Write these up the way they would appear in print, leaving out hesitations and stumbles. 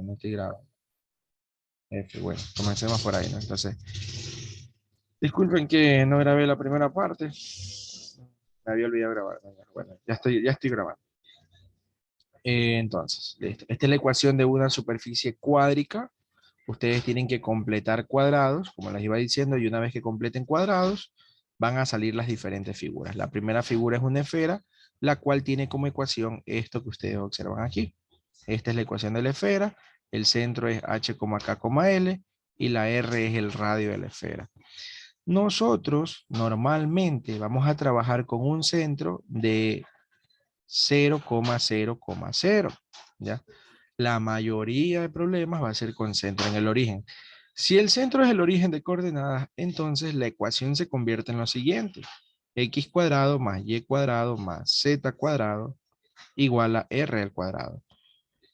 no estoy grabando. Bueno, comencemos por ahí, ¿no? Entonces, disculpen que no grabé la primera parte. Me había olvidado grabar. Bueno, ya estoy grabando. Entonces, listo. Esta es la ecuación de una superficie cuádrica. Ustedes tienen que completar cuadrados, como les iba diciendo, y una vez que completen cuadrados, van a salir las diferentes figuras. La primera figura es una esfera, la cual tiene como ecuación esto que ustedes observan aquí. Esta es la ecuación de la esfera, el centro es h, k, l, y la r es el radio de la esfera. Nosotros normalmente vamos a trabajar con un centro de 0,0,0, ¿ya? La mayoría de problemas va a ser con centro en el origen. Si el centro es el origen de coordenadas, entonces la ecuación se convierte en lo siguiente. X cuadrado más Y cuadrado más Z cuadrado igual a R al cuadrado.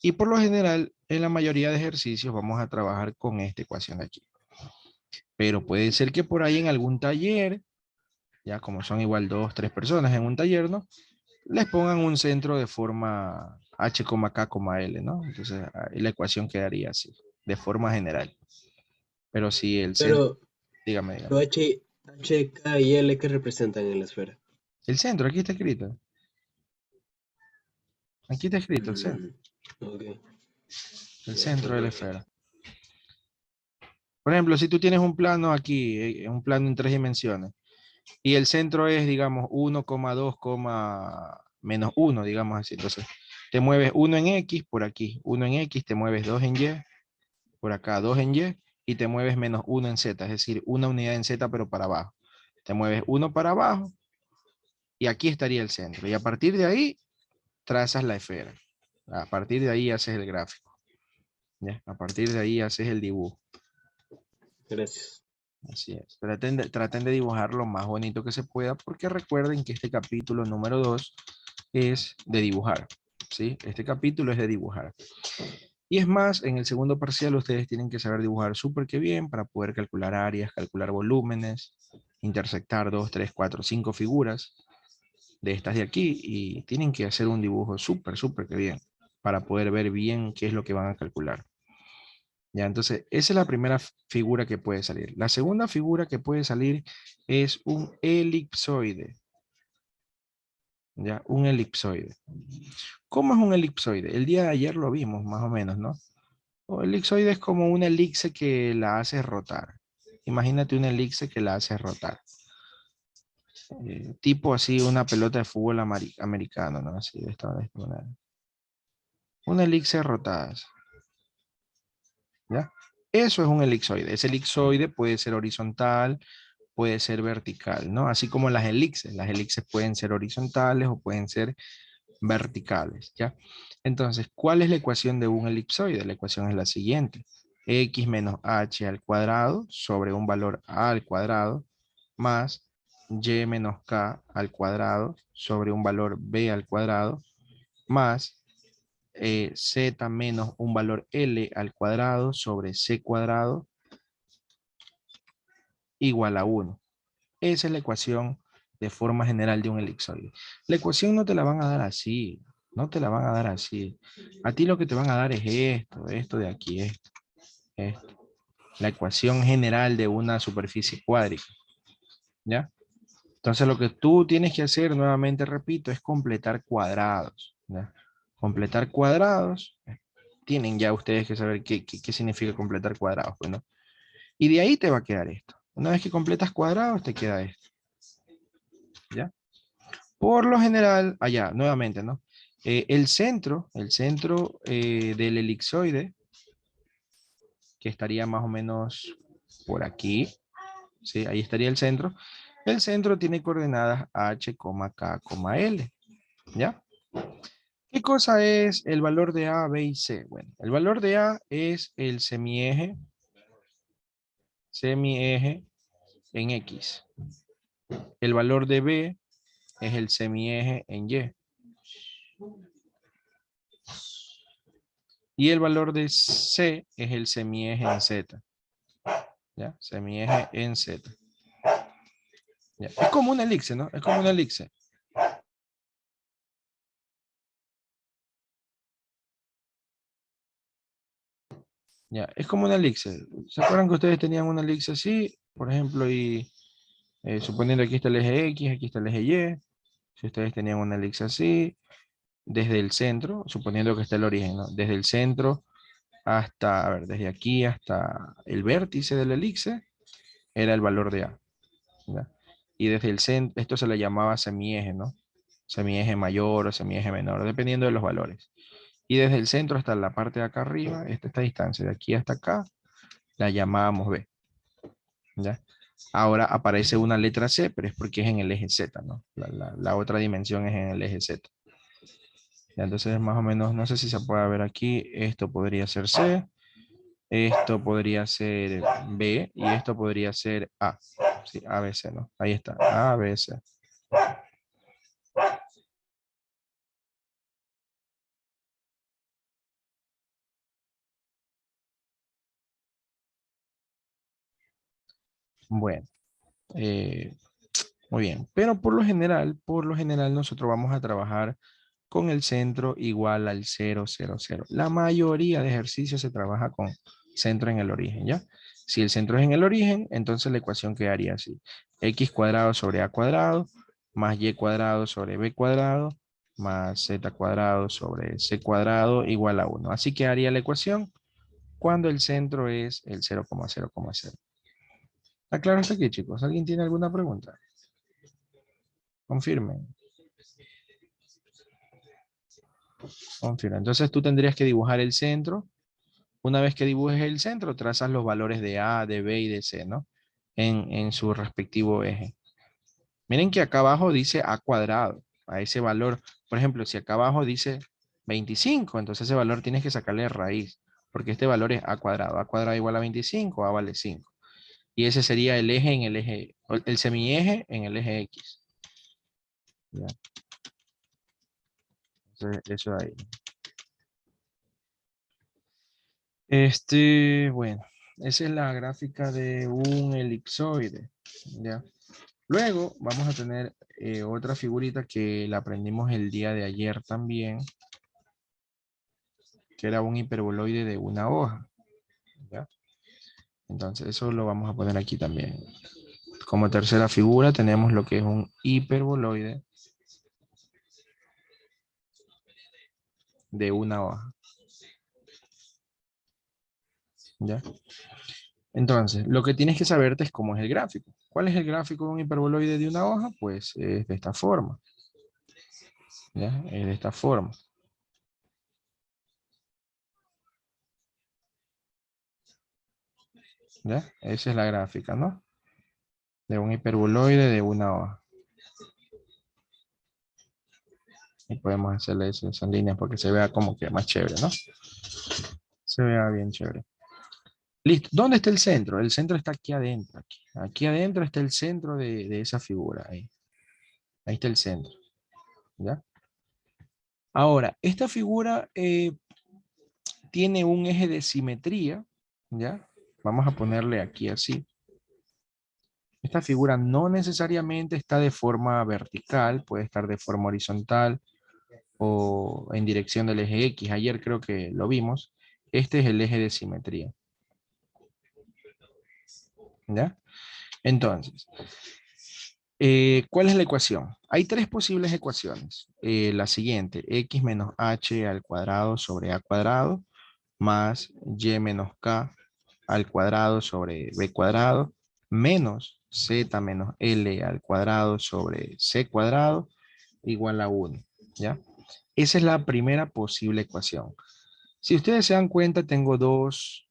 Y por lo general, en la mayoría de ejercicios vamos a trabajar con esta ecuación de aquí. Pero puede ser que por ahí en algún taller, ya como son igual 2, 3 personas en un taller, ¿no? Les pongan un centro de forma h, k, l, ¿no? Entonces ahí la ecuación quedaría así, de forma general. Pero si el centro, Pero dígame. lo H, K y L que representan en la esfera. El centro, aquí está escrito. Aquí está escrito el centro. Mm, ok, El ya, centro de la perfecto. esfera. Por ejemplo, si tú tienes un plano aquí, un plano en 3 dimensiones, y el centro es, digamos, 1,2, menos 1, digamos así. Entonces, te mueves 1 en X por aquí, 1 en X, te mueves 2 en Y, por acá 2 en Y, y te mueves menos 1 en Z, es decir, una unidad en Z, pero para abajo. Te mueves 1 para abajo, y aquí estaría el centro. Y a partir de ahí, trazas la esfera. A partir de ahí haces el gráfico. ¿Ya? A partir de ahí haces el dibujo. Gracias. Así es. Traten de dibujar lo más bonito que se pueda, porque recuerden que este capítulo número 2 es de dibujar. ¿Sí? Este capítulo es de dibujar. Y es más, en el segundo parcial ustedes tienen que saber dibujar súper que bien para poder calcular áreas, calcular volúmenes, intersectar 2, 3, 4, 5 figuras de estas de aquí y tienen que hacer un dibujo súper que bien para poder ver bien qué es lo que van a calcular. Ya, entonces, esa es la primera figura que puede salir. La segunda figura que puede salir es un elipsoide. Ya, un elipsoide. ¿Cómo es un elipsoide? El día de ayer lo vimos, más o menos, ¿no? O elipsoide es como una elipse que la hace rotar. Imagínate una elipse que la hace rotar. Tipo así, una pelota de fútbol americano, ¿no? Así, de esta manera. Una elipse rotada. ¿Ya? Eso es un elipsoide. Ese elipsoide puede ser horizontal, puede ser vertical, ¿no? Así como las elipses. Las elipses pueden ser horizontales o pueden ser verticales, ¿ya? Entonces, ¿cuál es la ecuación de un elipsoide? La ecuación es la siguiente. X menos h al cuadrado sobre un valor a al cuadrado más y menos k al cuadrado sobre un valor b al cuadrado más z menos un valor L al cuadrado sobre C cuadrado igual a 1. Esa es la ecuación de forma general de un elipsoide. La ecuación no te la van a dar así, no te la van a dar así. A ti lo que te van a dar es esto de aquí, esto. La ecuación general de una superficie cuádrica, ¿ya? Entonces lo que tú tienes que hacer, nuevamente repito, es completar cuadrados, ¿ya? Completar cuadrados. Tienen ya ustedes que saber qué significa completar cuadrados, pues, ¿no? Y de ahí te va a quedar esto. Una vez que completas cuadrados, te queda esto, ¿ya? Por lo general, allá, nuevamente, ¿no? El centro del elipsoide, que estaría más o menos por aquí, ¿sí? Ahí estaría el centro. El centro tiene coordenadas h, k, l, ¿ya? ¿Qué cosa es el valor de A, B y C? Bueno, el valor de A es el semieje en X. El valor de B es el semieje en Y. Y el valor de C es el semieje en Z. ¿Ya? Semieje en Z. ¿Ya? Es como una elipse, ¿no? Es como una elipse. Ya, es como una elixir. ¿Se acuerdan que ustedes tenían una elixir así? Por ejemplo, y suponiendo aquí está el eje X, aquí está el eje Y. Si ustedes tenían una elixir así, desde el centro, suponiendo que está el origen, ¿no? Desde el centro hasta, a ver, desde aquí hasta el vértice del elixir, era el valor de A. ¿Ya? Y desde el centro, esto se le llamaba semieje, ¿no? Semieje mayor o semieje menor, dependiendo de los valores. Y desde el centro hasta la parte de acá arriba, esta distancia de aquí hasta acá, la llamábamos B. ¿Ya? Ahora aparece una letra C, pero es porque es en el eje Z, ¿no? La otra dimensión es en el eje Z. ¿Ya? Entonces, más o menos, no sé si se puede ver aquí, esto podría ser C, esto podría ser B y esto podría ser A. Sí, A, B, C, ¿no? Ahí está, A, B, C. Bueno, eh, muy bien. Pero por lo general nosotros vamos a trabajar con el centro igual al 0, 0, 0. La mayoría de ejercicios se trabaja con centro en el origen, ¿ya? Si el centro es en el origen, entonces la ecuación quedaría así. X cuadrado sobre A cuadrado, más Y cuadrado sobre B cuadrado, más Z cuadrado sobre C cuadrado, igual a 1. Así quedaría la ecuación cuando el centro es el 0,0,0. ¿Está claro hasta aquí, chicos? ¿Alguien tiene alguna pregunta? Confirmen. Confirmen. Entonces tú tendrías que dibujar el centro. Una vez que dibujes el centro, trazas los valores de A, de B y de C, ¿no? En su respectivo eje. Miren que acá abajo dice A cuadrado. A ese valor, por ejemplo, si acá abajo dice 25, entonces ese valor tienes que sacarle raíz, porque este valor es A cuadrado. A cuadrado igual a 25, A vale 5. Y ese sería el eje en el eje, el semieje en el eje X. ¿Ya? Entonces, eso ahí. Bueno, esa es la gráfica de un elipsoide. ¿Ya? Luego vamos a tener otra figurita que la aprendimos el día de ayer también, que era un hiperboloide de una hoja. ¿Ya? Entonces eso lo vamos a poner aquí también. Como tercera figura tenemos lo que es un hiperboloide de una hoja. ¿Ya? Entonces, lo que tienes que saberte es cómo es el gráfico. ¿Cuál es el gráfico de un hiperboloide de una hoja? Pues es de esta forma. ¿Ya? Es de esta forma. ¿Ya? Esa es la gráfica, ¿no? De un hiperboloide de una hoja. Y podemos hacerle esas líneas porque se vea como que más chévere, ¿no? Se vea bien chévere. Listo. ¿Dónde está el centro? El centro está aquí adentro. Aquí adentro está el centro de esa figura. Ahí está el centro. ¿Ya? Ahora, esta figura tiene un eje de simetría. ¿Ya? Vamos a ponerle aquí así. Esta figura no necesariamente está de forma vertical, puede estar de forma horizontal o en dirección del eje X. Ayer creo que lo vimos. Este es el eje de simetría. ¿Ya? Entonces, ¿cuál es la ecuación? Hay tres posibles ecuaciones. La siguiente, x menos h al cuadrado sobre a cuadrado, más y menos k al cuadrado sobre b cuadrado, menos z menos l al cuadrado sobre c cuadrado, igual a 1. ¿Ya? Esa es la primera posible ecuación. Si ustedes se dan cuenta, tengo dos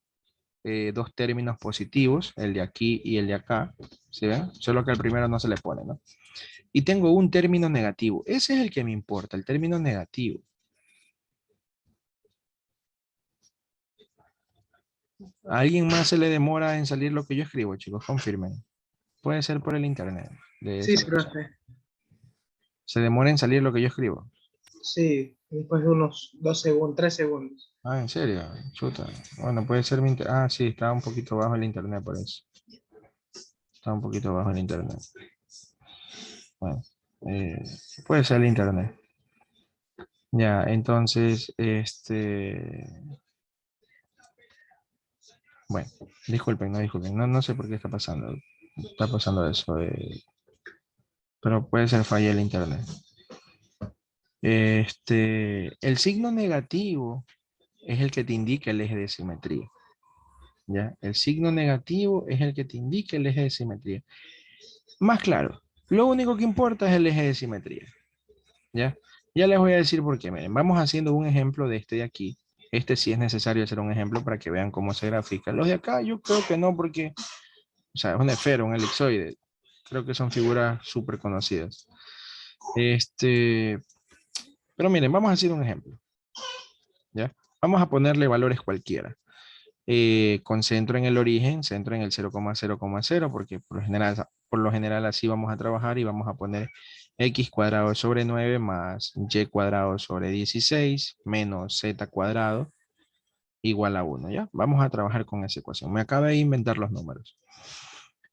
términos positivos, el de aquí y el de acá. ¿Sí ven? Solo que al primero no se le pone, ¿no? Y tengo un término negativo. Ese es el que me importa, el término negativo. ¿A alguien más se le demora en salir lo que yo escribo, chicos? Confirmen. Puede ser por el internet de Sí, esa sí, persona. profe. ¿Se demora en salir lo que yo escribo? Sí, después de unos 2 segundos, 3 segundos. Ah, ¿en serio? Chuta. Bueno, puede ser Ah, sí, estaba un poquito bajo el internet por eso. Estaba un poquito bajo el internet. Bueno, eh, puede ser el internet. Ya, entonces, Bueno, disculpen, no sé por qué está pasando. Está pasando eso. Pero puede ser falla del internet. El signo negativo es el que te indica el eje de simetría. ¿Ya? El signo negativo es el que te indica el eje de simetría. Más claro, lo único que importa es el eje de simetría. ¿Ya? Ya les voy a decir por qué. Miren, vamos haciendo un ejemplo de este de aquí. Este sí es necesario hacer un ejemplo para que vean cómo se grafica. Los de acá yo creo que no, porque, o sea, es una esfera, un elipsoide. Creo que son figuras súper conocidas. Pero miren, vamos a hacer un ejemplo. ¿Ya? Vamos a ponerle valores cualquiera. Con centro en el origen, centro en el 0,0,0, porque por lo general así vamos a trabajar y vamos a poner x cuadrado sobre 9 más y cuadrado sobre 16 menos z cuadrado igual a 1, ¿ya? Vamos a trabajar con esa ecuación. Me acabo de inventar los números.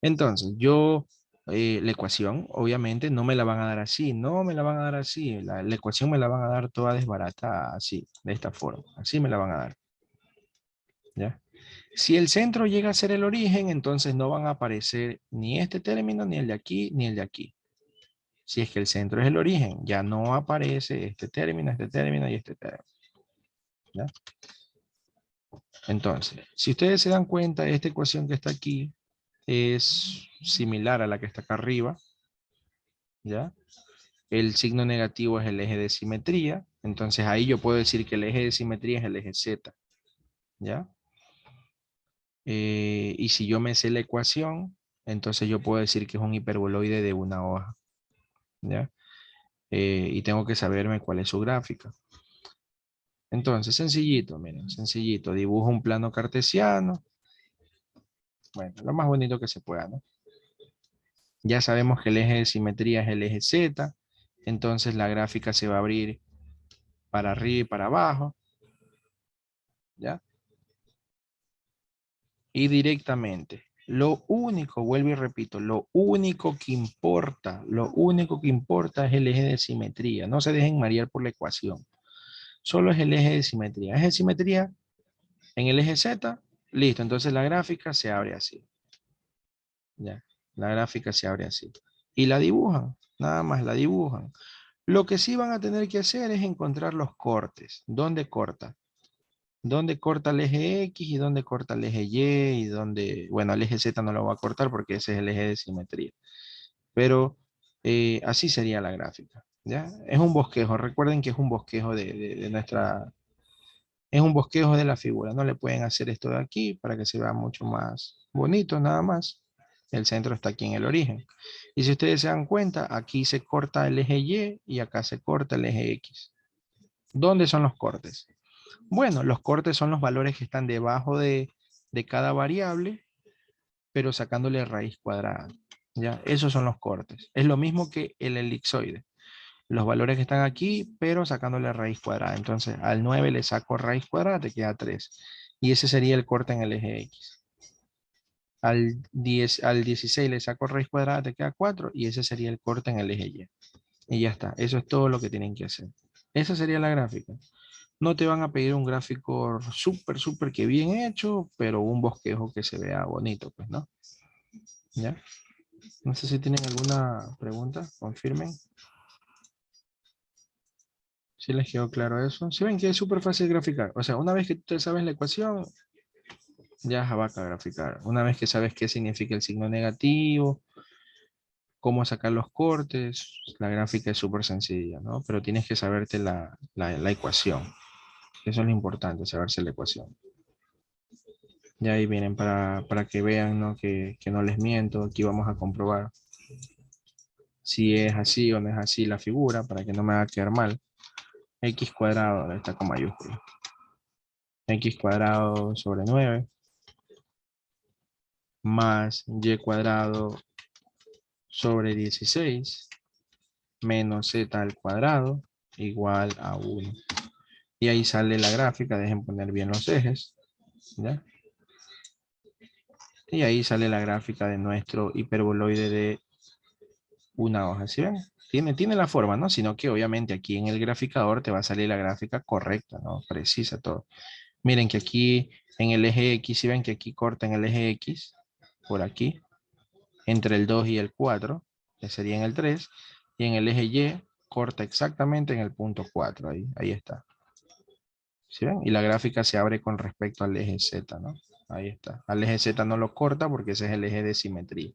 Entonces, la ecuación, obviamente, no me la van a dar así, no me la van a dar así. La ecuación me la van a dar toda desbaratada, así, de esta forma. Así me la van a dar, ¿ya? Si el centro llega a ser el origen, entonces no van a aparecer ni este término, ni el de aquí, ni el de aquí. Si es que el centro es el origen, ya no aparece este término y este término. ¿Ya? Entonces, si ustedes se dan cuenta, esta ecuación que está aquí es similar a la que está acá arriba. ¿Ya? El signo negativo es el eje de simetría. Entonces ahí yo puedo decir que el eje de simetría es el eje Z. ¿Ya? Y si yo me sé la ecuación, entonces yo puedo decir que es un hiperboloide de una hoja. ¿Ya? Y tengo que saberme cuál es su gráfica. Entonces, sencillito, miren, sencillito. Dibujo un plano cartesiano. Bueno, lo más bonito que se pueda, ¿no? Ya sabemos que el eje de simetría es el eje Z. Entonces la gráfica se va a abrir para arriba y para abajo. ¿Ya? Y directamente. Lo único, vuelvo y repito, lo único que importa es el eje de simetría. No se dejen marear por la ecuación. Solo es el eje de simetría. Eje de simetría en el eje Z, listo. Entonces la gráfica se abre así. Ya, la gráfica se abre así. Y la dibujan, nada más la dibujan. Lo que sí van a tener que hacer es encontrar los cortes. ¿Dónde corta? ¿Dónde corta el eje X y dónde corta el eje Y? Y dónde, bueno, el eje Z no lo va a cortar porque ese es el eje de simetría. Pero así sería la gráfica. ¿Ya? Es un bosquejo. Recuerden que es un bosquejo de nuestra... Es un bosquejo de la figura. No le pueden hacer esto de aquí para que se vea mucho más bonito, nada más. El centro está aquí en el origen. Y si ustedes se dan cuenta, aquí se corta el eje Y acá se corta el eje X. ¿Dónde son los cortes? Bueno, los cortes son los valores que están debajo de cada variable, pero sacándole raíz cuadrada. ¿Ya? Esos son los cortes. Es lo mismo que el elipsoide. Los valores que están aquí, pero sacándole raíz cuadrada. Entonces, al 9 le saco raíz cuadrada, te queda 3. Y ese sería el corte en el eje X. Al 16 le saco raíz cuadrada, te queda 4. Y ese sería el corte en el eje Y. Y ya está. Eso es todo lo que tienen que hacer. Esa sería la gráfica. No te van a pedir un gráfico súper que bien hecho, pero un bosquejo que se vea bonito, pues, ¿no? ¿Ya? No sé si tienen alguna pregunta, confirmen. Si les quedó claro eso. Si ven que es súper fácil graficar. O sea, una vez que tú sabes la ecuación, ya va a graficar. Una vez que sabes qué significa el signo negativo, cómo sacar los cortes, la gráfica es súper sencilla, ¿no? Pero tienes que saberte la ecuación. Eso es lo importante, saberse la ecuación. Ya ahí vienen para que vean, ¿no? Que no les miento. Aquí vamos a comprobar si es así o no es así la figura, para que no me haga quedar mal. X cuadrado está con mayúscula. X cuadrado sobre 9 más Y cuadrado sobre 16 menos Z al cuadrado igual a 1. Y ahí sale la gráfica, dejen poner bien los ejes. ¿Ya? Y ahí sale la gráfica de nuestro hiperboloide de una hoja. ¿Sí ven? Tiene la forma, ¿no? Sino que obviamente aquí en el graficador te va a salir la gráfica correcta, ¿no? Precisa todo. Miren que aquí En el eje X, si ven que aquí corta en el eje X, por aquí, entre el 2 y el 4, que sería en el 3, y en el eje Y corta exactamente en el punto 4, ahí está. ¿Sí ven? Y la gráfica se abre con respecto al eje Z, ¿no? Ahí está. Al eje Z no lo corta porque ese es el eje de simetría.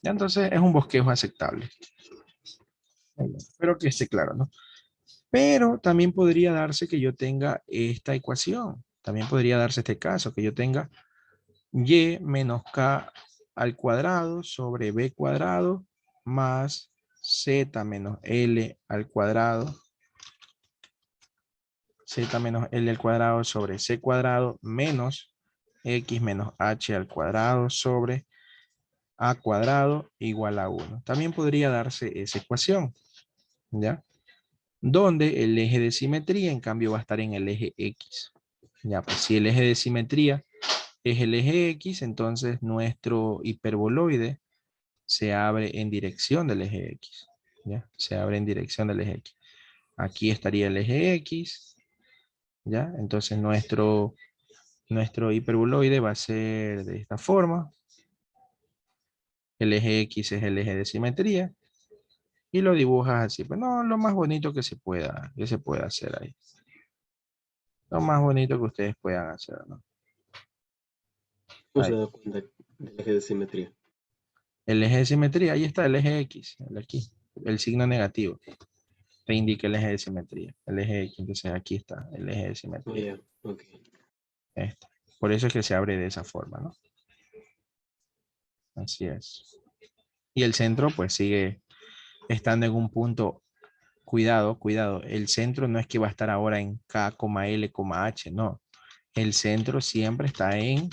Ya, entonces es un bosquejo aceptable. Espero que esté claro, ¿no? Pero también podría darse que yo tenga esta ecuación. También podría darse este caso, que yo tenga y menos k al cuadrado sobre b cuadrado más z menos l al cuadrado, z menos l al cuadrado sobre c cuadrado menos x menos h al cuadrado sobre a cuadrado igual a 1. También podría darse esa ecuación, ¿ya? Donde el eje de simetría, en cambio, va a estar en el eje X. Ya, pues si el eje de simetría es el eje X, entonces nuestro hiperboloide se abre en dirección del eje X. ¿Ya? Se abre en dirección del eje X. Aquí estaría el eje X. ¿Ya? Entonces nuestro hiperboloide va a ser de esta forma. El eje X es el eje de simetría. Y lo dibujas así. Pues no, lo más bonito que se pueda hacer ahí. Lo más bonito que ustedes puedan hacer, ¿no? ¿Cómo se Ahí. da cuenta del eje de simetría? El eje de simetría, ahí está el eje X, aquí, el signo negativo. Te indica el eje de simetría, el eje X, entonces aquí está el eje de Oh, simetría. ya, ok. Este. Por eso es que se abre de esa forma, ¿no? Así es. Y el centro pues sigue estando en un punto, cuidado, cuidado, el centro no es que va a estar ahora en K, L, H, no. El centro siempre está en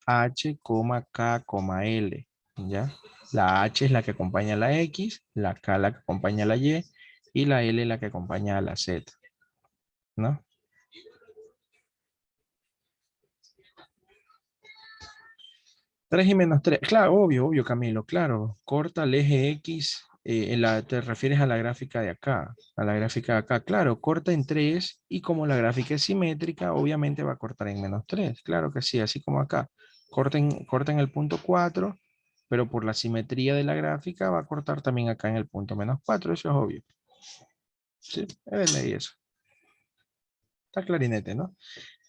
H, K, L, ¿ya? La H es la que acompaña a la X, la K la que acompaña a la Y la L la que acompaña a la Z, ¿no? 3 y menos 3, claro, obvio, Camilo, claro. Corta el eje X, te refieres a la gráfica de acá, a la gráfica de acá, claro, corta en 3 y como la gráfica es simétrica, obviamente va a cortar en menos 3, claro que sí, así como acá. Corta en el punto 4, pero por la simetría de la gráfica va a cortar también acá en el punto menos 4, eso es obvio. Sí, es de ley eso. Está clarinete, ¿no?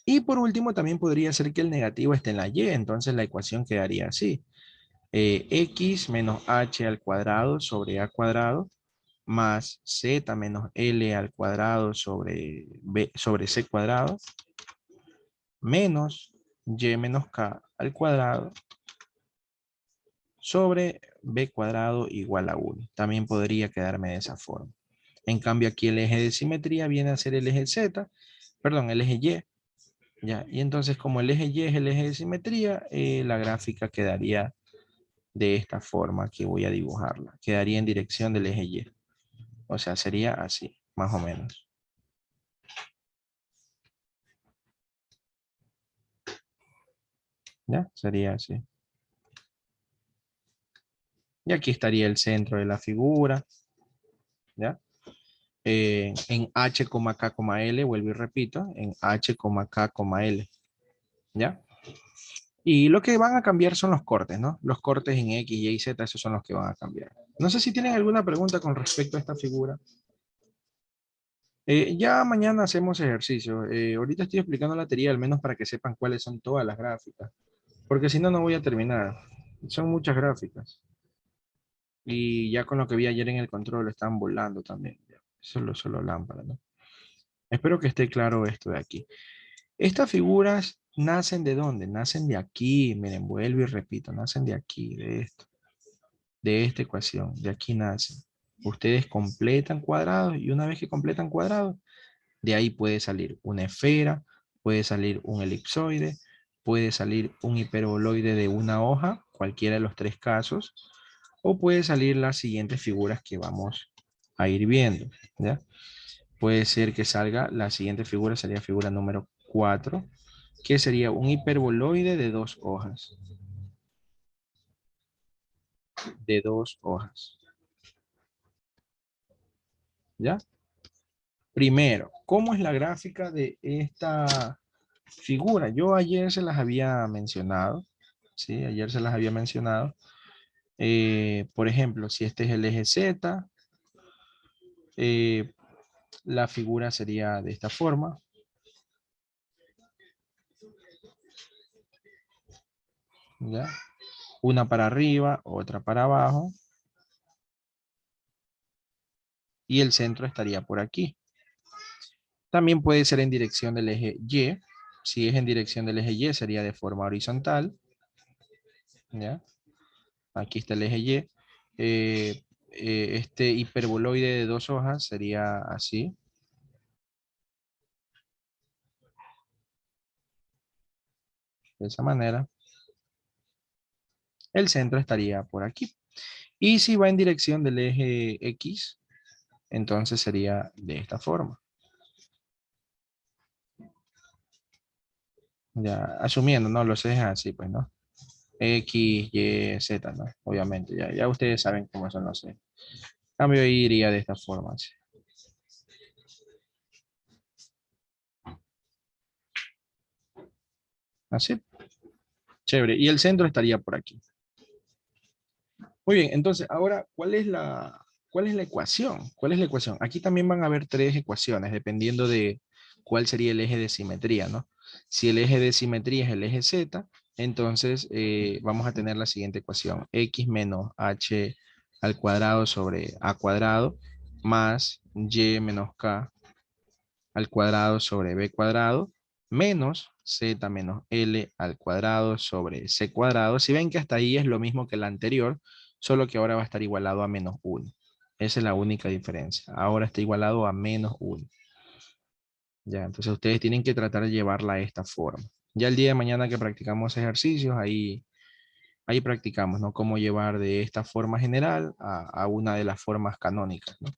Y por último, también podría ser que el negativo esté en la Y, entonces la ecuación quedaría así. X menos h al cuadrado sobre a cuadrado más z menos l al cuadrado sobre c cuadrado menos y menos k al cuadrado sobre b cuadrado igual a 1. También podría quedarme de esa forma. En cambio aquí el eje de simetría viene a ser el eje z, perdón, el eje y. ¿Ya? Y entonces como el eje y es el eje de simetría, la gráfica quedaría de esta forma que voy a dibujarla. Quedaría en dirección del eje Y. O sea, sería así, más o menos. ¿Ya? Sería así. Y aquí estaría el centro de la figura. ¿Ya? En H, K, L, vuelvo y repito, en H, K, L. ¿Ya? Y lo que van a cambiar son los cortes, ¿no? Los cortes en X, Y, Z, esos son los que van a cambiar. No sé si tienen alguna pregunta con respecto a esta figura. Ya mañana hacemos ejercicio. Ahorita estoy explicando la teoría, al menos para que sepan cuáles son todas las gráficas. Porque si no, no voy a terminar. Son muchas gráficas. Y ya con lo que vi ayer en el control, están volando también. Solo lámpara, ¿no? Espero que esté claro esto de aquí. Estas figuras nacen ¿de dónde? Nacen de aquí. Miren, vuelvo y repito, nacen de aquí, de esto. De esta ecuación. De aquí nacen. Ustedes completan cuadrados y una vez que completan cuadrados, de ahí puede salir una esfera, puede salir un elipsoide, puede salir un hiperboloide de una hoja, cualquiera de los tres casos, o puede salir las siguientes figuras que vamos a ir viendo, ¿ya? Puede ser que salga, la siguiente figura sería figura número 4, que sería un hiperboloide de dos hojas. De dos hojas. ¿Ya? Primero, ¿cómo es la gráfica de esta figura. Yo ayer se las había mencionado. Sí, ayer se las había mencionado. Por ejemplo, si este es el eje Z, eh, la figura sería de esta forma. ¿Ya? Una para arriba, otra para abajo. Y el centro estaría por aquí. También puede ser en dirección del eje Y. Si es en dirección del eje Y, sería de forma horizontal. ¿Ya? Aquí está el eje Y. Este hiperboloide de 2 hojas sería así. De esa manera. El centro estaría por aquí. Y si va en dirección del eje X, entonces sería de esta forma. Ya, asumiendo, ¿no? Los ejes así, pues, ¿no? X, Y, Z, ¿no? Obviamente, ya ustedes saben cómo son los ejes. Cambio ahí iría de esta forma. Así. Así. Chévere. Y el centro estaría por aquí. Muy bien, entonces, ahora, cuál es la ecuación? ¿Cuál es la ecuación? Aquí también van a haber 3 ecuaciones, dependiendo de cuál sería el eje de simetría, ¿no? Si el eje de simetría es el eje Z, entonces vamos a tener la siguiente ecuación. X menos H al cuadrado sobre A cuadrado más Y menos K al cuadrado sobre B cuadrado menos Z menos L al cuadrado sobre C cuadrado. Si ven que hasta ahí es lo mismo que la anterior, solo que ahora va a estar igualado a menos 1. Esa es la única diferencia. Ahora está igualado a menos 1. Ya, entonces ustedes tienen que tratar de llevarla a esta forma. Ya el día de mañana que practicamos ejercicios, ahí practicamos, ¿no? Cómo llevar de esta forma general a una de las formas canónicas, ¿no?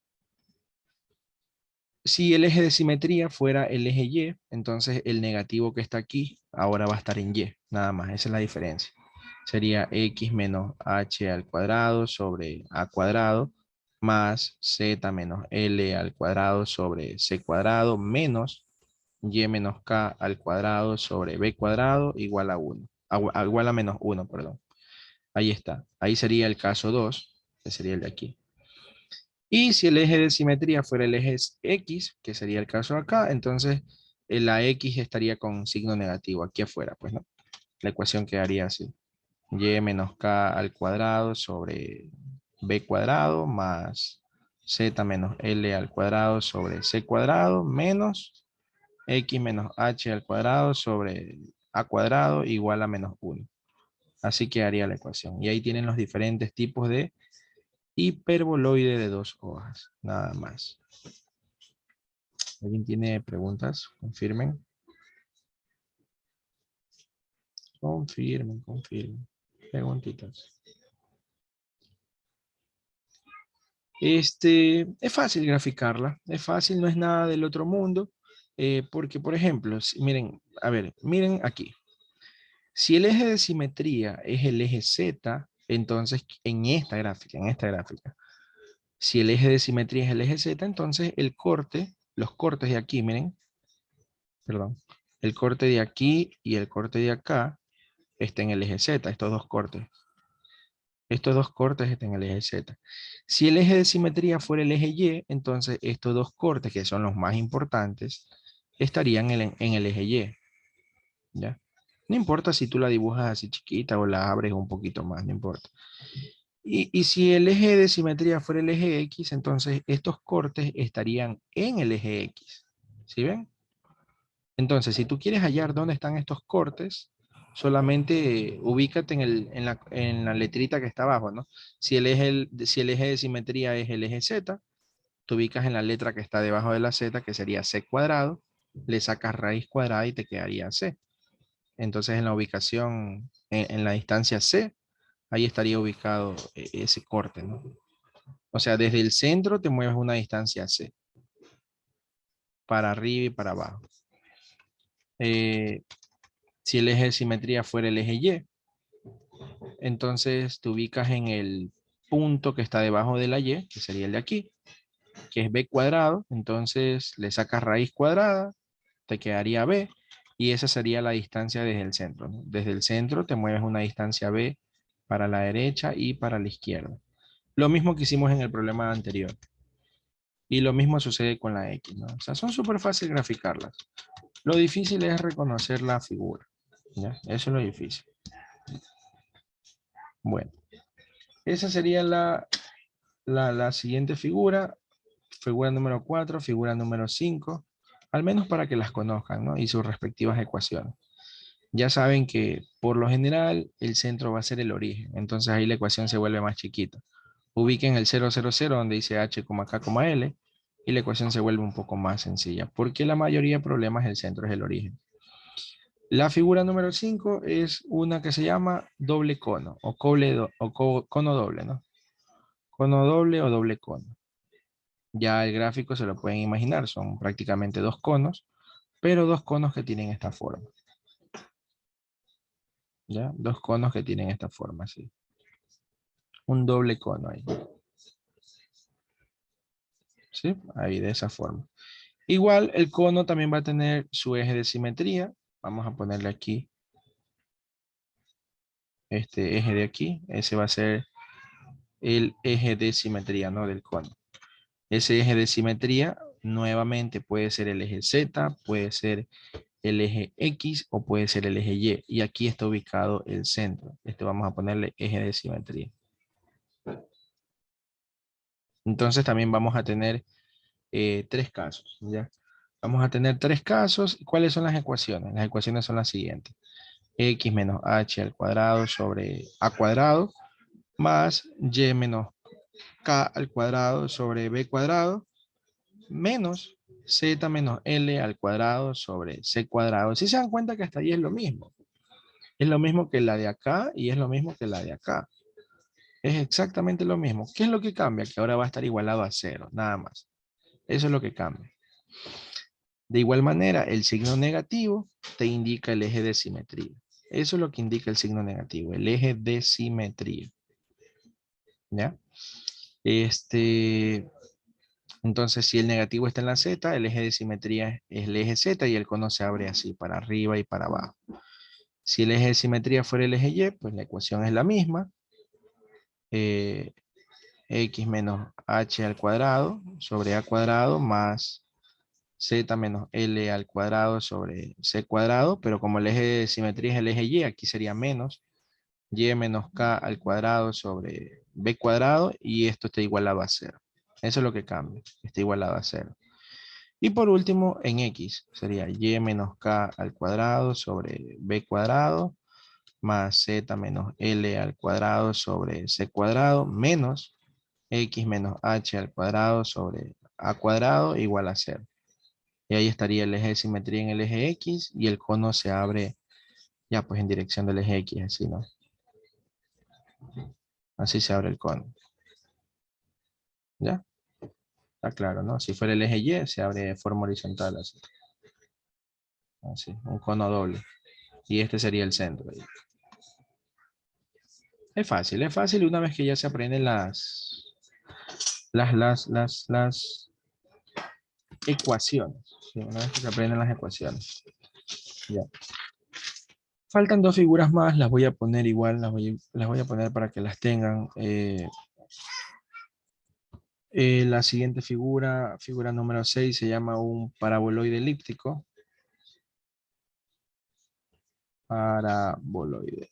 Si el eje de simetría fuera el eje Y, entonces el negativo que está aquí ahora va a estar en Y, nada más, esa es la diferencia. Sería X menos H al cuadrado sobre A cuadrado más Z menos L al cuadrado sobre C cuadrado menos Y menos K al cuadrado sobre B cuadrado igual a 1, igual a menos 1, perdón. Ahí está, ahí sería el caso 2, que sería el de aquí. Y si el eje de simetría fuera el eje X, que sería el caso acá, entonces la X estaría con signo negativo aquí afuera, pues, ¿no? La ecuación quedaría así. Y menos K al cuadrado sobre B cuadrado más Z menos L al cuadrado sobre C cuadrado menos X menos H al cuadrado sobre A cuadrado igual a menos 1. Así quedaría la ecuación. Y ahí tienen los diferentes tipos de hiperboloide de 2 hojas, nada más. ¿Alguien tiene preguntas? Confirmen. Confirmen. Preguntitas. Es fácil graficarla, es fácil, no es nada del otro mundo, porque por ejemplo, miren, a ver, miren aquí. Si el eje de simetría es el eje Z, entonces en esta gráfica, si el eje de simetría es el eje Z, entonces los cortes de aquí, miren, perdón, el corte de aquí y el corte de acá está en el eje Z, estos dos cortes. Estos dos cortes están en el eje Z. Si el eje de simetría fuera el eje Y, entonces estos dos cortes, que son los más importantes, estarían en el eje Y. ¿Ya? No importa si tú la dibujas así chiquita o la abres un poquito más, no importa. Y si el eje de simetría fuera el eje X, entonces estos cortes estarían en el eje X. ¿Sí ven? Entonces, si tú quieres hallar dónde están estos cortes, solamente ubícate en la letrita que está abajo, ¿no? Si el eje de simetría es el eje Z, te ubicas en la letra que está debajo de la Z, que sería C cuadrado, le sacas raíz cuadrada y te quedaría C. Entonces, en la ubicación, en la distancia C, ahí estaría ubicado ese corte, ¿no? O sea, desde el centro te mueves una distancia C, para arriba y para abajo. Si el eje de simetría fuera el eje Y, entonces te ubicas en el punto que está debajo de la Y, que sería el de aquí, que es B cuadrado, entonces le sacas raíz cuadrada, te quedaría B, Y esa sería la distancia desde el centro, ¿no? Desde el centro te mueves una distancia B para la derecha y para la izquierda. Lo mismo que hicimos en el problema anterior. Y lo mismo sucede con la X, ¿no? O sea, son súper fácil graficarlas. Lo difícil es reconocer la figura, ¿ya? Eso es lo difícil. Bueno, esa sería la siguiente figura. Figura número 4, figura número 5. Al menos para que las conozcan, ¿no? Y sus respectivas ecuaciones. Ya saben que por lo general el centro va a ser el origen. Entonces ahí la ecuación se vuelve más chiquita. Ubiquen el 0, 0, 0 donde dice h, k, l. Y la ecuación se vuelve un poco más sencilla. Porque la mayoría de problemas el centro es el origen. La figura número 5 es una que se llama doble cono o, cono doble, ¿no? Cono doble o doble cono. Ya el gráfico se lo pueden imaginar, son prácticamente dos conos, pero dos conos que tienen esta forma. ¿Ya? Dos conos que tienen esta forma, sí. Un doble cono ahí. ¿Sí? Ahí de esa forma. Igual el cono también va a tener su eje de simetría. Vamos a ponerle aquí este eje de aquí. Ese va a ser el eje de simetría, ¿no? Del cono. Ese eje de simetría nuevamente puede ser el eje Z, puede ser el eje X o puede ser el eje Y. Y aquí está ubicado el centro. Este vamos a ponerle eje de simetría. Entonces también vamos a tener tres casos, ¿ya? Vamos a tener tres casos. ¿Cuáles son las ecuaciones? Las ecuaciones son las siguientes. X menos h al cuadrado sobre a cuadrado más y menos k al cuadrado sobre b cuadrado menos z menos l al cuadrado sobre c cuadrado. Si se dan cuenta que hasta ahí es lo mismo. Es lo mismo que la de acá y es lo mismo que la de acá. Es exactamente lo mismo. ¿Qué es lo que cambia? Que ahora va a estar igualado a 0, nada más. Eso es lo que cambia. De igual manera, el signo negativo te indica el eje de simetría. Eso es lo que indica el signo negativo, el eje de simetría. ¿Ya? Entonces, si el negativo está en la Z, el eje de simetría es el eje Z y el cono se abre así, para arriba y para abajo. Si el eje de simetría fuera el eje Y, pues la ecuación es la misma. X menos h al cuadrado sobre a cuadrado más z menos l al cuadrado sobre c cuadrado, pero como el eje de simetría es el eje Y, aquí sería menos y menos k al cuadrado sobre b cuadrado y esto está igualado a 0. Eso es lo que cambia, está igualado a 0. Y por último, en x sería y menos k al cuadrado sobre b cuadrado más z menos l al cuadrado sobre c cuadrado menos x menos h al cuadrado sobre a cuadrado igual a 0. Y ahí estaría el eje de simetría en el eje X y el cono se abre ya pues en dirección del eje X, así, ¿no? Así se abre el cono. ¿Ya? Está claro, ¿no? Si fuera el eje Y, se abre de forma horizontal, así. Así, un cono doble. Y este sería el centro. Es fácil una vez que ya se aprenden las ecuaciones. ¿Sí? Una vez que se aprenden las ecuaciones. Ya. Faltan dos figuras más, las voy a poner igual, las voy a poner para que las tengan. La siguiente figura, figura número 6, se llama un paraboloide elíptico. Paraboloide.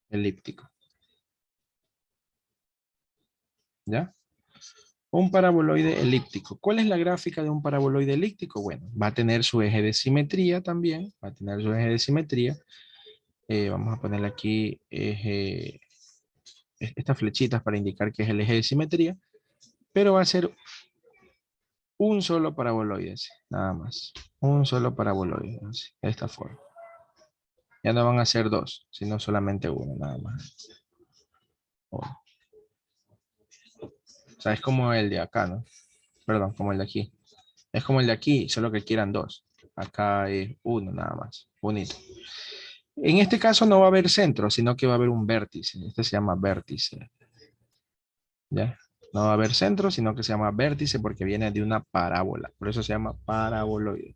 Elíptico. ¿Ya? Un paraboloide elíptico. ¿Cuál es la gráfica de un paraboloide elíptico? Bueno, va a tener su eje de simetría también. Va a tener su eje de simetría. Vamos a ponerle aquí estas flechitas para indicar que es el eje de simetría. Pero va a ser un solo paraboloide, nada más. Un solo paraboloide, así, de esta forma. Ya no van a ser dos, sino solamente uno, nada más. Uno. O sea, es como el de acá, ¿no? Perdón, como el de aquí. Es como el de aquí, solo que quieran dos. Acá es uno, nada más. Bonito. En este caso no va a haber centro, sino que va a haber un vértice. Este se llama vértice. ¿Ya? No va a haber centro, sino que se llama vértice porque viene de una parábola. Por eso se llama paraboloide.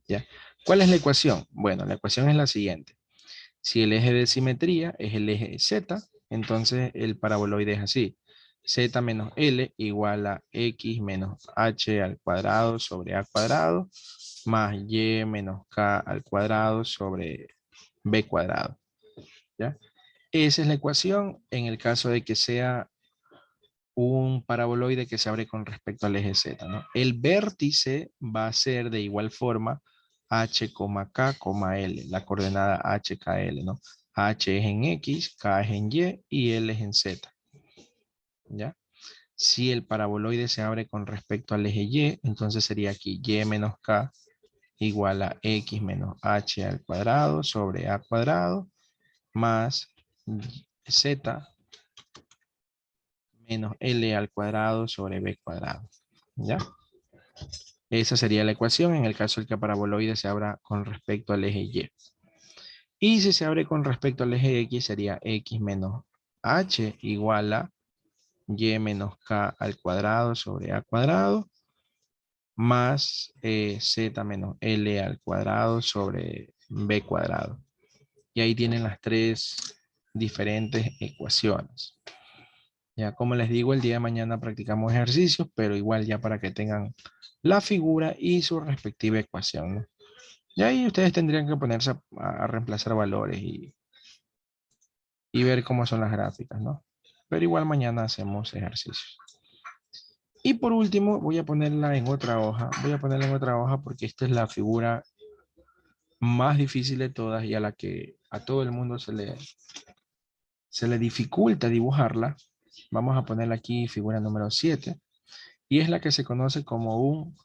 ¿Ya? ¿Cuál es la ecuación? Bueno, la ecuación es la siguiente. Si el eje de simetría es el eje Z, entonces el paraboloide es así. Z menos L igual a X menos H al cuadrado sobre A cuadrado más Y menos K al cuadrado sobre B cuadrado. ¿Ya? Esa es la ecuación en el caso de que sea un paraboloide que se abre con respecto al eje Z, ¿no? El vértice va a ser de igual forma H, K, L, la coordenada H, K, L, ¿no? H es en X, K es en Y L es en Z, ¿ya? Si el paraboloide se abre con respecto al eje Y, entonces sería aquí Y menos K igual a X menos H al cuadrado sobre A cuadrado más Z menos L al cuadrado sobre B cuadrado, ¿ya? Esa sería la ecuación en el caso de que el paraboloide se abra con respecto al eje Y. Y si se abre con respecto al eje X sería X menos H igual a Y menos K al cuadrado sobre A cuadrado más Z menos L al cuadrado sobre B cuadrado. Y ahí tienen las tres diferentes ecuaciones. Ya como les digo, el día de mañana practicamos ejercicios, pero igual ya para que tengan la figura y su respectiva ecuación, ¿no? Y ahí ustedes tendrían que ponerse a reemplazar valores y ver cómo son las gráficas, ¿no? Pero igual mañana hacemos ejercicios. Y por último, voy a ponerla en otra hoja. Voy a ponerla en otra hoja porque esta es la figura más difícil de todas y a la que a todo el mundo se le dificulta dibujarla. Vamos a ponerla aquí figura número 7. Y es la que se conoce como un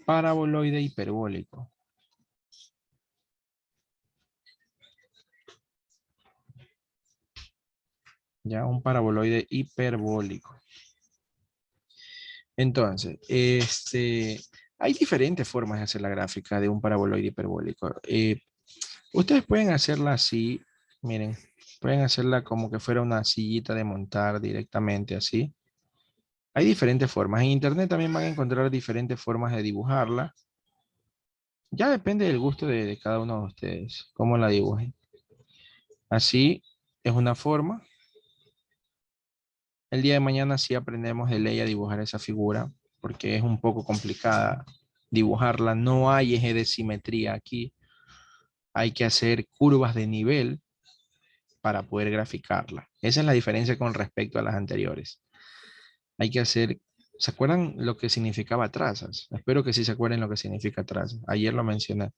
paraboloide hiperbólico. Ya, un paraboloide hiperbólico. Entonces, hay diferentes formas de hacer la gráfica de un paraboloide hiperbólico. Ustedes pueden hacerla así, miren, pueden hacerla como que fuera una sillita de montar directamente así. Hay diferentes formas. En internet también van a encontrar diferentes formas de dibujarla. Ya depende del gusto de cada uno de ustedes, cómo la dibujen. Así es una forma. El día de mañana sí aprendemos de ley a dibujar esa figura, porque es un poco complicada dibujarla. No hay eje de simetría aquí. Hay que hacer curvas de nivel para poder graficarla. Esa es la diferencia con respecto a las anteriores. Hay que hacer, ¿se acuerdan lo que significaba trazas? Espero que sí se acuerden lo que significa trazas. Ayer lo mencioné.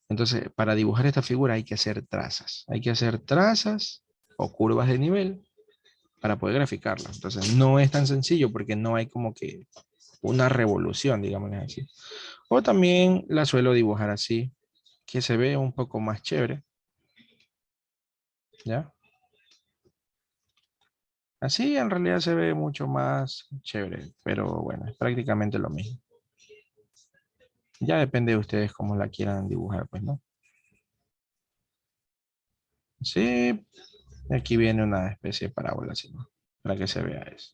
Entonces, para dibujar esta figura hay que hacer trazas. Hay que hacer trazas o curvas de nivel para poder graficarla. Entonces, no es tan sencillo porque no hay como que una revolución, digamos así. O también la suelo dibujar así, que se ve un poco más chévere. ¿Ya? Así en realidad se ve mucho más chévere, pero bueno, es prácticamente lo mismo. Ya depende de ustedes cómo la quieran dibujar, pues, ¿no? Sí, aquí viene una especie de parábola, así, ¿no? Para que se vea eso.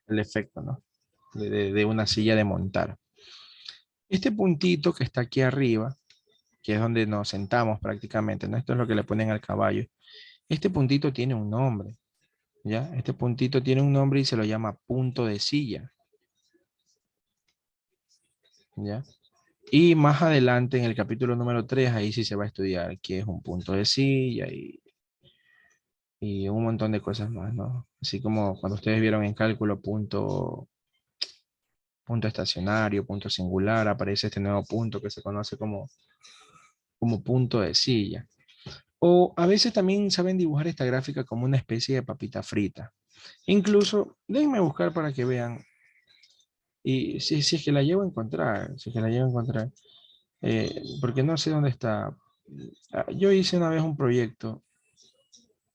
El efecto, ¿no? De una silla de montar. Este puntito que está aquí arriba, que es donde nos sentamos prácticamente, ¿no? Esto es lo que le ponen al caballo. Este puntito tiene un nombre, ¿ya? Este puntito tiene un nombre y se lo llama punto de silla, ¿ya? Y más adelante en el capítulo número 3, ahí sí se va a estudiar qué es un punto de silla y un montón de cosas más, ¿no? Así como cuando ustedes vieron en cálculo punto estacionario, punto singular, aparece este nuevo punto que se conoce como punto de silla. O a veces también saben dibujar esta gráfica como una especie de papita frita. Incluso, déjenme buscar para que vean. Y si es que la llevo a encontrar, si es que la llevo a encontrar, porque no sé dónde está. Yo hice una vez un proyecto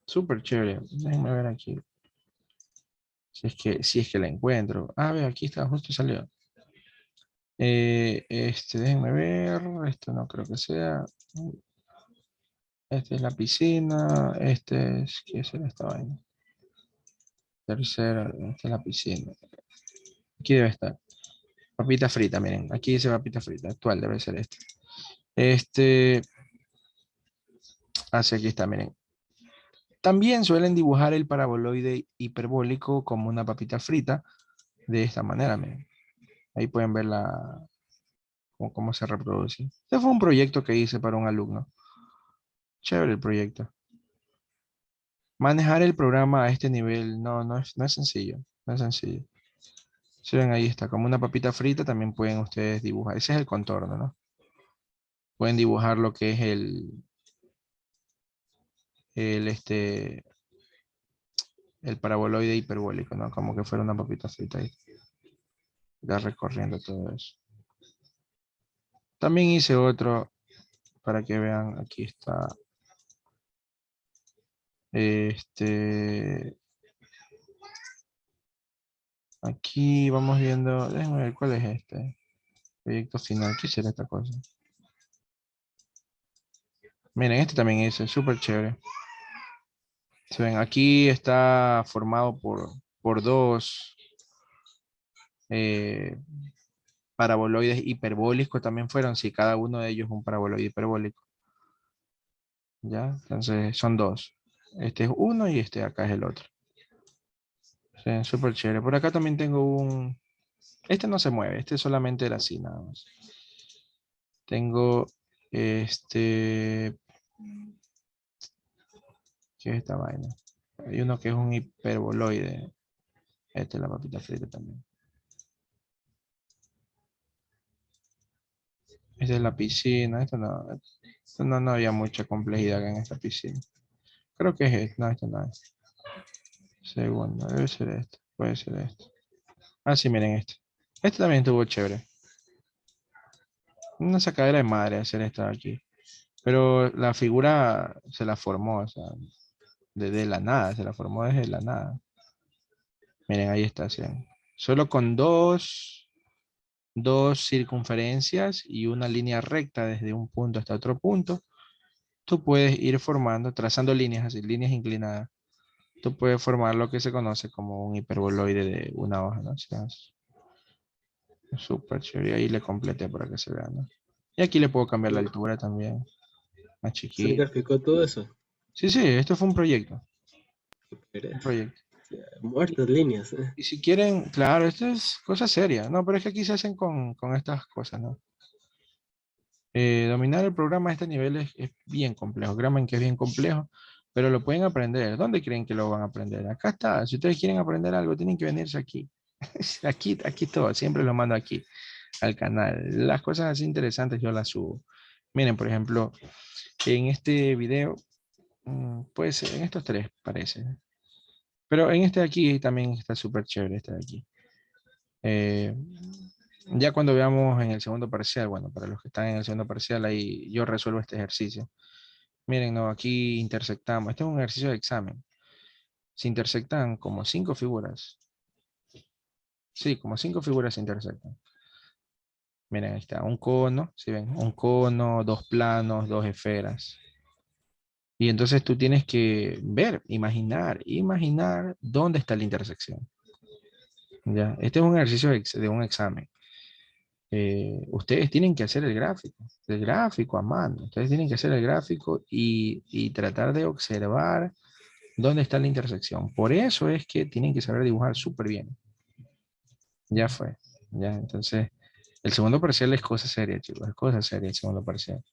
súper chévere. Déjenme ver aquí. Si es que la encuentro. Ah, ve, aquí está, justo salió. Déjenme ver. Esto no creo que sea. Esta es la piscina. ¿Qué será esta vaina? Tercera, esta es la piscina. Aquí debe estar. Papita frita, miren. Aquí dice papita frita. Actual debe ser este. Hacia aquí está, miren. También suelen dibujar el paraboloide hiperbólico como una papita frita de esta manera, miren. Ahí pueden ver cómo se reproduce. Este fue un proyecto que hice para un alumno. Chévere el proyecto. Manejar el programa a este nivel no es sencillo. No es sencillo. Si ven, ahí está, como una papita frita, también pueden ustedes dibujar. Ese es el contorno, ¿no? Pueden dibujar lo que es el paraboloide hiperbólico, ¿no? Como que fuera una papita frita ahí. Ya recorriendo todo eso. También hice otro para que vean. Aquí está. Aquí vamos viendo. Déjenme ver cuál es este. Proyecto final. ¿Qué será esta cosa? Miren, este también hice. Súper chévere. Se ven, aquí está formado por dos eh, paraboloides hiperbólicos también fueron, si cada uno de ellos es un paraboloide hiperbólico. ¿Ya? Entonces son dos. Este es uno y este acá es el otro. Sí, súper chévere. Por acá también tengo un... Este no se mueve, este solamente era así nada más. Tengo este... ¿Qué es esta vaina? Hay uno que es un hiperboloide. Esta es la papita frita también. Esta es la piscina. No había mucha complejidad en esta piscina. Creo que es este. No, este no es. Segundo, debe ser este. Puede ser este. Ah, sí, miren este. Este también estuvo chévere. Una sacadera de madre hacer esta de aquí. Pero la figura se la formó, o sea, de la nada, se la formó desde la nada. Miren, ahí está, ¿sí? Solo con dos circunferencias y una línea recta desde un punto hasta otro punto, tú puedes ir formando, trazando líneas así, líneas inclinadas. Tú puedes formar lo que se conoce como un hiperboloide de una hoja, ¿no? O sea, es súper chévere. Y ahí le completé para que se vea, ¿no? Y aquí le puedo cambiar la altura también, más ¿Se chiquito. graficó todo eso? Sí, sí, esto fue un proyecto. Pero, Un proyecto. muertas líneas. Y si quieren, claro, esto es cosa seria, ¿no? Pero es que aquí se hacen con estas cosas, ¿no? Dominar el programa a este nivel es bien complejo. Gramen que es bien complejo, pero lo pueden aprender. ¿Dónde creen que lo van a aprender? Acá está. Si ustedes quieren aprender algo, tienen que venirse aquí. Aquí todo, siempre lo mando aquí, al canal. Las cosas así interesantes yo las subo. Miren, por ejemplo, en este video, pues en estos tres parece. Pero en este de aquí también está súper chévere, este de aquí. Eh, ya cuando veamos en el segundo parcial, bueno, para los que están en el segundo parcial, ahí yo resuelvo este ejercicio. Miren, no, aquí intersectamos. Este es un ejercicio de examen. Se intersectan como 5 figuras. Sí, como 5 figuras se intersectan. Miren, ahí está, un cono, ¿sí ven? Un cono, dos planos, dos esferas. Y entonces tú tienes que ver, imaginar dónde está la intersección. ¿Ya? Este es un ejercicio de un examen. Ustedes tienen que hacer el gráfico a mano. Ustedes tienen que hacer el gráfico y tratar de observar dónde está la intersección. Por eso es que tienen que saber dibujar súper bien. Ya fue. Ya, entonces, el segundo parcial es cosa seria, chicos. Es cosa seria el segundo parcial.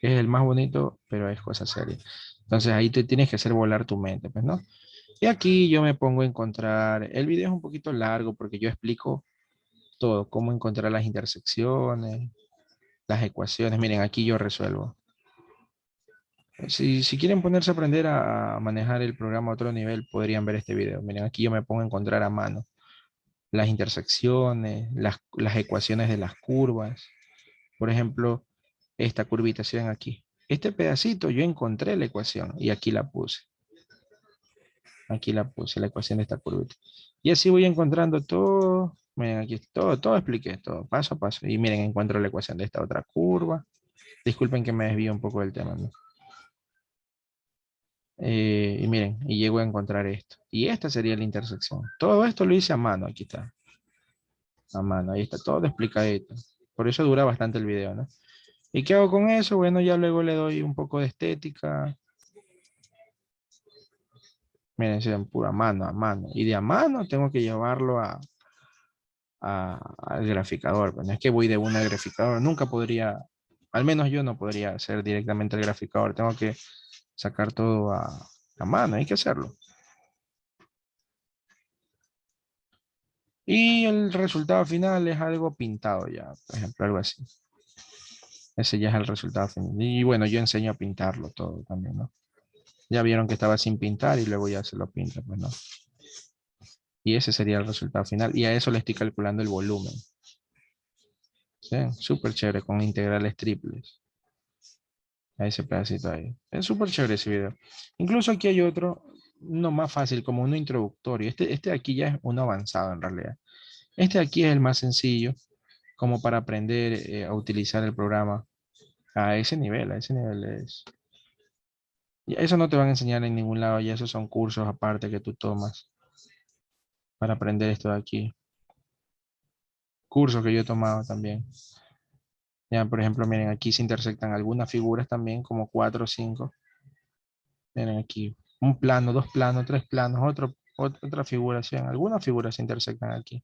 Es el más bonito, pero es cosa seria. Entonces ahí te tienes que hacer volar tu mente, pues, ¿no? Y aquí yo me pongo a encontrar, el video es un poquito largo porque yo explico todo, cómo encontrar las intersecciones, las ecuaciones. Miren, aquí yo resuelvo. Si quieren ponerse a aprender a manejar el programa a otro nivel, podrían ver este video. Miren, aquí yo me pongo a encontrar a mano las intersecciones, las ecuaciones de las curvas. Por ejemplo, esta curvitación aquí. Este pedacito yo encontré la ecuación y aquí la puse. Aquí la puse, la ecuación de esta curvita. Y así voy encontrando todo. Miren, aquí todo expliqué, todo paso a paso. Y miren, encuentro la ecuación de esta otra curva. Disculpen que me desvío un poco del tema, ¿no? Y miren, y llego a encontrar esto. Y esta sería la intersección. Todo esto lo hice a mano, aquí está. A mano, ahí está todo explicadito. Por eso dura bastante el video, ¿no? ¿Y qué hago con eso? Bueno, ya luego le doy un poco de estética. Miren, se ven pura mano a mano. Y de a mano tengo que llevarlo al graficador. Pues no es que voy de una al graficador. Nunca podría, al menos yo no podría hacer directamente el graficador. Tengo que sacar todo a mano. Hay que hacerlo. Y el resultado final es algo pintado ya. Por ejemplo, algo así. Ese ya es el resultado final. Y bueno, yo enseño a pintarlo todo también, ¿no? Ya vieron que estaba sin pintar y luego ya se lo pinta, pues no. Y ese sería el resultado final. Y a eso le estoy calculando el volumen. ¿Sí? Súper chévere con integrales triples. A ese pedacito ahí. Es súper chévere ese video. Incluso aquí hay otro, no más fácil, como uno introductorio. Este de aquí ya es uno avanzado en realidad. Este de aquí es el más sencillo, como para aprender a utilizar el programa a ese nivel. A ese nivel es. Y eso no te van a enseñar en ningún lado, ya esos son cursos aparte que tú tomas para aprender esto de aquí. Cursos que yo he tomado también. Ya, por ejemplo, miren, aquí se intersectan algunas figuras también, como 4 o 5. Miren aquí, un plano, dos planos, tres planos, otra figuración. Algunas figuras se intersectan aquí.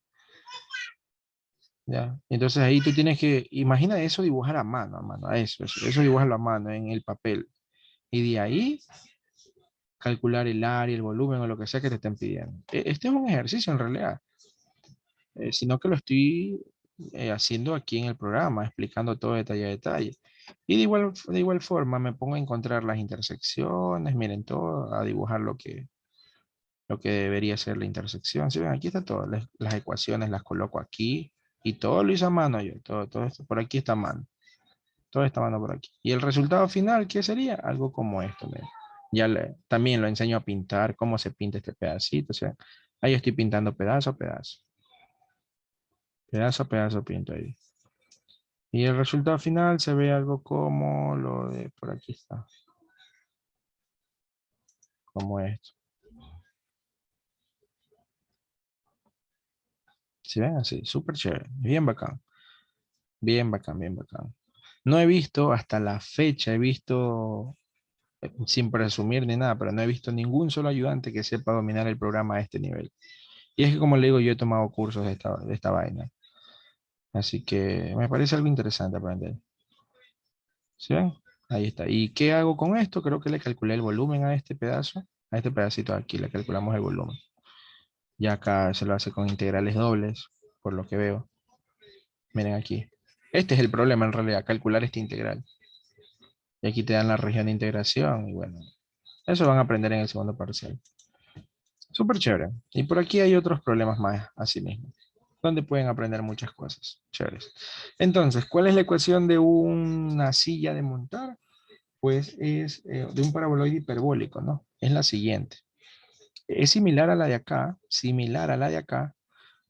Ya, entonces ahí tú tienes que, imagina eso dibujar a mano, eso dibujarlo a mano en el papel. Y de ahí calcular el área, el volumen o lo que sea que te estén pidiendo. Este es un ejercicio en realidad, sino que lo estoy haciendo aquí en el programa, explicando todo detalle a detalle. Y de igual forma me pongo a encontrar las intersecciones, miren todo, a dibujar lo que debería ser la intersección. Si ven, aquí está todo, las ecuaciones las coloco aquí y todo lo hice a mano yo, todo esto por aquí está a mano, todo está a mano por aquí. Y el resultado final, ¿qué sería? Algo como esto, miren. También lo enseño a pintar, cómo se pinta este pedacito, o sea, ahí estoy pintando pedazo a pedazo. Pedazo a pedazo pinto ahí. Y el resultado final se ve algo como lo de por aquí está. Como esto. ¿Sí ven? Así, súper chévere. Bien bacán. Bien bacán, bien bacán. No he visto hasta la fecha, he visto, sin presumir ni nada, pero no he visto ningún solo ayudante que sepa dominar el programa a este nivel. Y es que como le digo, yo he tomado cursos de esta vaina. Así que me parece algo interesante aprender. ¿Sí ven? Ahí está. ¿Y qué hago con esto? Creo que le calculé el volumen a este pedazo. A este pedacito de aquí le calculamos el volumen. Ya acá se lo hace con integrales dobles, por lo que veo. Miren aquí. Este es el problema en realidad, calcular este integral. Y aquí te dan la región de integración y bueno, eso van a aprender en el segundo parcial. Súper chévere. Y por aquí hay otros problemas más, así mismo, donde pueden aprender muchas cosas chéveres. Entonces, ¿cuál es la ecuación de una silla de montar? Pues es de un paraboloide hiperbólico, ¿no? Es la siguiente. Es similar a la de acá, similar a la de acá,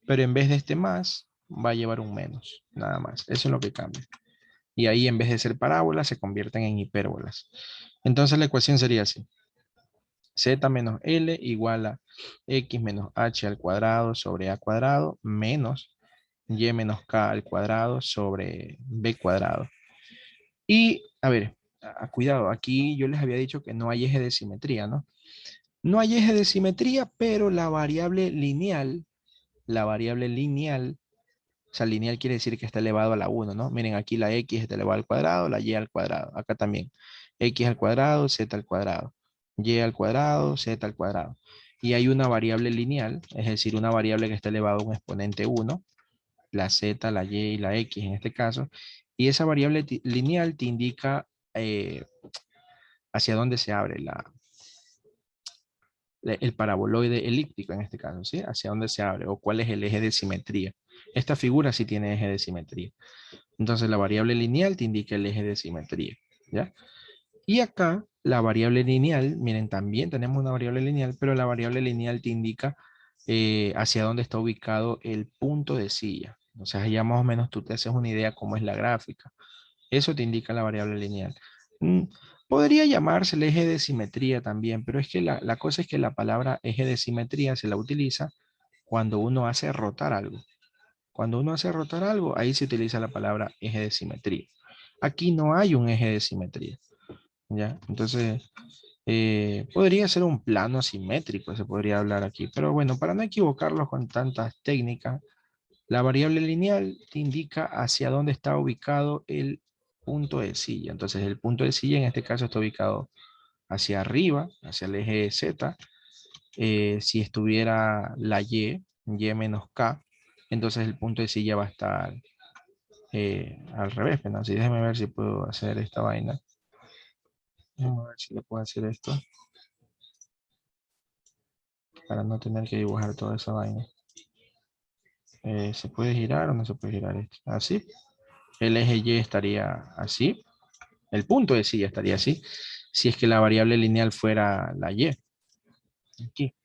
pero en vez de este más, va a llevar un menos, nada más. Eso es lo que cambia. Y ahí en vez de ser parábolas, se convierten en hipérbolas. Entonces la ecuación sería así. Z menos L igual a X menos H al cuadrado sobre A cuadrado menos Y menos K al cuadrado sobre B cuadrado. Y, a ver, cuidado, aquí yo les había dicho que no hay eje de simetría, ¿no? No hay eje de simetría, pero la variable lineal, o sea, lineal quiere decir que está elevado a la 1, ¿no? Miren, aquí la X está elevado al cuadrado, la Y al cuadrado. Acá también. X al cuadrado, Z al cuadrado. Y al cuadrado, Z al cuadrado. Y hay una variable lineal, es decir, una variable que está elevada a un exponente 1, la Z, la Y y la X en este caso. Y esa variable lineal te indica hacia dónde se abre el paraboloide elíptico en este caso, ¿sí? Hacia dónde se abre o cuál es el eje de simetría. Esta figura sí tiene eje de simetría. Entonces la variable lineal te indica el eje de simetría, ¿ya? Y acá la variable lineal, miren, también tenemos una variable lineal, pero la variable lineal te indica hacia dónde está ubicado el punto de silla. O sea, ya más o menos tú te haces una idea cómo es la gráfica. Eso te indica la variable lineal. Podría llamarse el eje de simetría también, pero es que la cosa es que la palabra eje de simetría se la utiliza cuando uno hace rotar algo. Cuando uno hace rotar algo, ahí se utiliza la palabra eje de simetría. Aquí no hay un eje de simetría, ¿ya? Entonces, podría ser un plano simétrico, se podría hablar aquí. Pero bueno, para no equivocarlos con tantas técnicas, la variable lineal te indica hacia dónde está ubicado el punto de silla. Entonces, el punto de silla en este caso está ubicado hacia arriba, hacia el eje Z. Si estuviera la Y menos K, entonces el punto de silla va a estar al revés. Pero así déjeme ver si puedo hacer esta vaina. Vamos a ver si le puedo hacer esto para no tener que dibujar toda esa vaina. ¿Se puede girar o no se puede girar esto? Así. El eje Y estaría así. El punto de silla estaría así. Si es que la variable lineal fuera la Y. Aquí.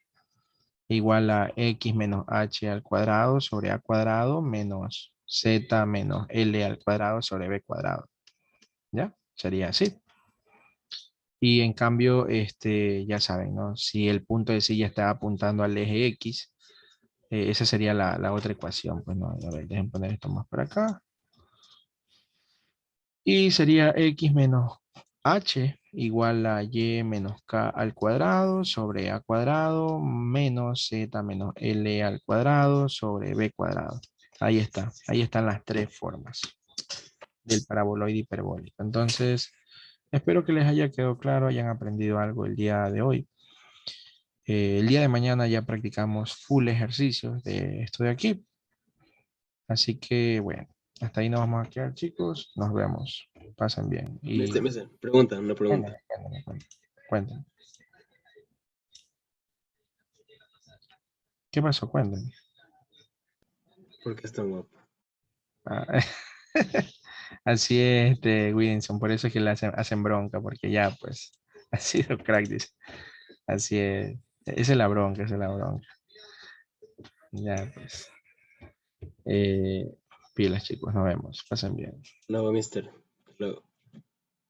Igual a X menos H al cuadrado sobre A cuadrado menos Z menos L al cuadrado sobre B cuadrado. ¿Ya? Sería así. Y en cambio, ya saben, ¿no? Si el punto de silla está apuntando al eje X, esa sería la otra ecuación. Pues no, a ver, dejen poner esto más por acá. Y sería X menos H igual a Y menos K al cuadrado sobre A cuadrado menos Z menos L al cuadrado sobre B cuadrado. Ahí está. Ahí están las tres formas del paraboloide hiperbólico. Entonces, espero que les haya quedado claro, hayan aprendido algo el día de hoy. El día de mañana ya practicamos full ejercicios de esto de aquí. Así que, bueno, hasta ahí nos vamos a quedar, chicos. Nos vemos. Pasen bien. Y Pregunta, una pregunta. Cuéntame. ¿Qué pasó? Cuéntame. ¿Por qué es tan guapo? Ah, así es, Wilson. Por eso es que le hacen bronca, porque ya, pues, ha sido crack, dice. Así es. Esa es la bronca, esa es la bronca. Ya, pues. Pilas, chicos. Nos vemos. Pasen bien. No, mister. Luego.